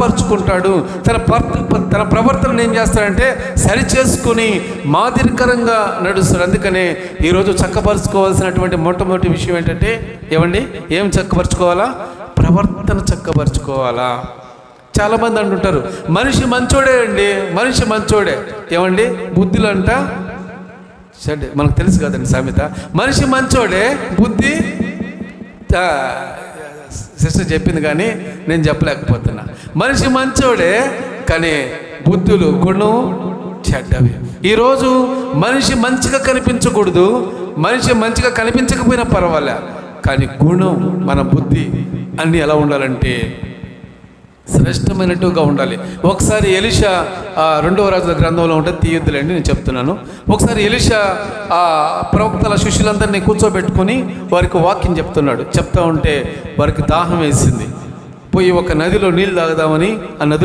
చక్కపరుచుకుంటాడు. తన ప్రవర్తనను ఏం చేస్తాడంటే సరి చేసుకుని మాదిరికరంగా నడుస్తాడు. అందుకనే ఈరోజు చక్కపరుచుకోవాల్సినటువంటి మొట్టమొదటి విషయం ఏంటంటే, ఏమండి, ఏం చక్కపరుచుకోవాలా? ప్రవర్తన చక్కపరుచుకోవాలా. చాలామంది అంటుంటారు, మనిషి మంచోడే అండి, మనిషి మంచోడే. ఏమండి, బుద్ధిలో అంట సరే మనకు తెలుసు కదండి సామెత, మనిషి మంచోడే బుద్ధి. సిస్టర్ చెప్పింది కానీ నేను చెప్పలేకపోతున్నా. మనిషి మంచోడే కానీ బుద్ధులు గుణం చెడ్డవి. ఈరోజు మనిషి మంచిగా కనిపించకూడదు, మనిషి మంచిగా కనిపించకపోయినా పర్వాలే, కానీ గుణం మన బుద్ధి అన్నీ ఎలా ఉండాలంటే శ్రేష్టమైనట్టుగా ఉండాలి. ఒకసారి ఎలీషా 2వ రాజుల గ్రంథంలో ఉంటుంది, తీయొద్దులేండి నేను చెప్తున్నాను. ఒకసారి ఎలీషా ప్రవక్తల శిష్యులందరినీ కూర్చోబెట్టుకొని వారికి వాక్యం చెప్తున్నాడు. చెప్తా ఉంటే వారికి దాహం వేసింది. పోయి ఒక నదిలో నీళ్ళు తాగుదామని ఆ నదిలో